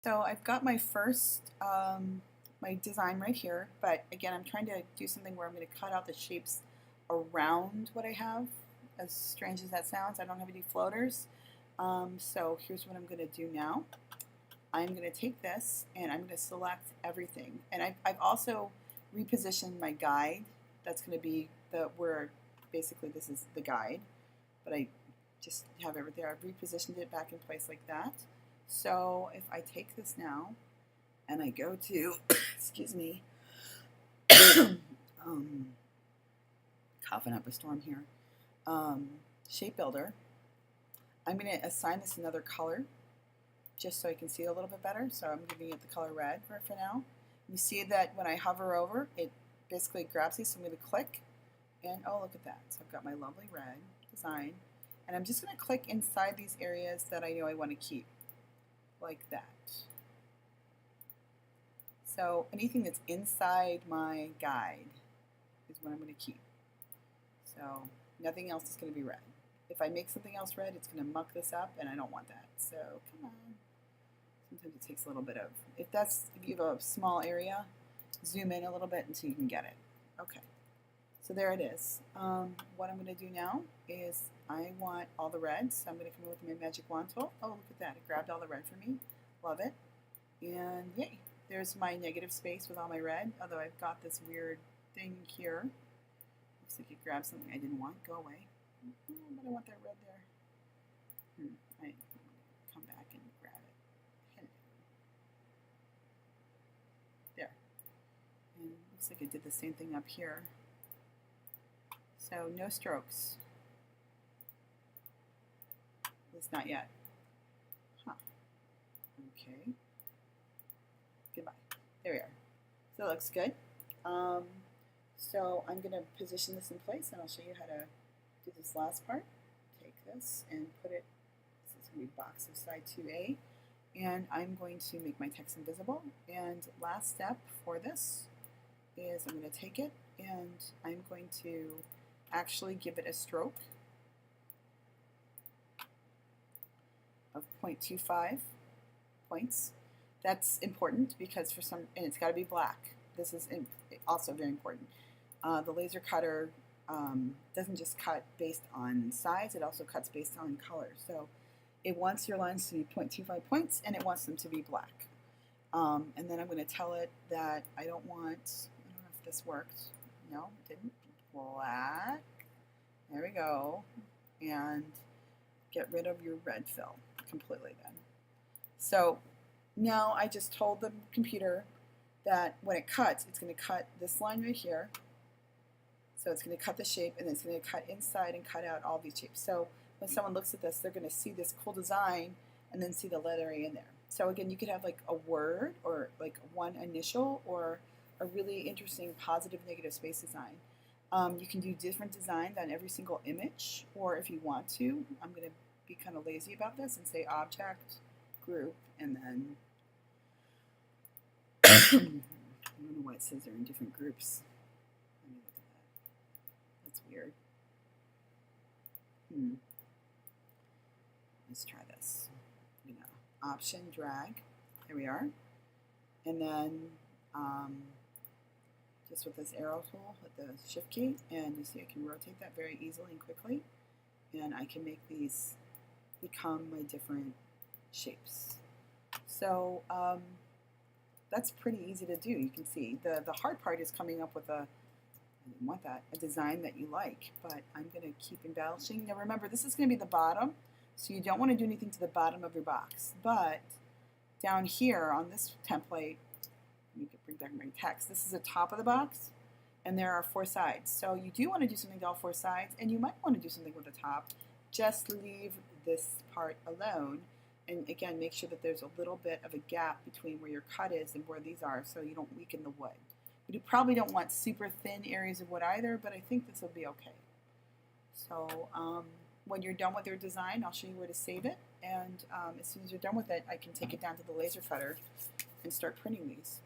So I've got my first, my design right here, but again, I'm trying to do something where I'm going to cut out the shapes around what I have. As strange as that sounds, I don't have any floaters. So here's what I'm going to do now. I'm going to take this and I'm going to select everything. And I've also repositioned my guide. That's going to be where basically this is the guide, but I just have everything. I've repositioned it back in place like that. So if I take this now and I go to, excuse me, coughing up a storm here, Shape Builder, I'm going to assign this another color just so I can see it a little bit better. So I'm giving it the color red for now. You see that when I hover over, it basically grabs these, so I'm going to click, and oh, look at that. So I've got my lovely red design, and I'm just going to click inside these areas that I know I want to keep, like that. So anything that's inside my guide is what I'm going to keep. So nothing else is going to be red. If I make something else red, it's going to muck this up, and I don't want that. So come on. Sometimes it takes a little bit of, if you have a small area, zoom in a little bit until you can get it. Okay. So there it is. What I'm going to do now is I want all the reds. So I'm going to come in with my magic wand tool. Oh, look at that. It grabbed all the red for me. Love it. And yay. There's my negative space with all my red, although I've got this weird thing here. Looks like it grabbed something I didn't want. Go away. But I want that red there. I come back and grab it. Hello. There. And it looks like I did the same thing up here. So no strokes. At least not yet. Huh. Okay. Goodbye. There we are. So it looks good. So I'm going to position this in place, and I'll show you how to do this last part. Take this and put it, this is going to be box of side 2A, and I'm going to make my text invisible. And last step for this is I'm going to take it and I'm going to actually give it a stroke of 0.25 points. That's important because and it's got to be black. This is also very important. The laser cutter doesn't just cut based on size, it also cuts based on color. So it wants your lines to be 0.25 points, and it wants them to be black. And then I'm going to tell it that I don't know if this worked. No, it didn't. Black. There we go. And get rid of your red fill completely then. So now I just told the computer that when it cuts, it's going to cut this line right here. So it's going to cut the shape, and then it's going to cut inside and cut out all these shapes. So when someone looks at this, they're going to see this cool design and then see the lettering in there. So again, you could have like a word or like one initial or a really interesting positive negative space design. You can do different designs on every single image, or if you want to, I'm going to be kind of lazy about this and say object, group, and then I don't know why it says they're in different groups. Let me look at that. That's weird. Let's try this. Option, drag. There we are. And then just with this arrow tool, with the shift key, and you see I can rotate that very easily and quickly. And I can make these become my different shapes. So that's pretty easy to do. You can see the hard part is coming up with I didn't want that, a design that you like, but I'm going to keep embellishing. Now remember, this is going to be the bottom, so you don't want to do anything to the bottom of your box. But down here on this template, you can bring back my text. This is the top of the box, and there are 4 sides. So you do want to do something to all 4 sides, and you might want to do something with the top. Just leave this part alone. And again, make sure that there's a little bit of a gap between where your cut is and where these are, so you don't weaken the wood. But you probably don't want super thin areas of wood either, but I think this will be okay. So when you're done with your design, I'll show you where to save it. And as soon as you're done with it, I can take it down to the laser cutter and start printing these.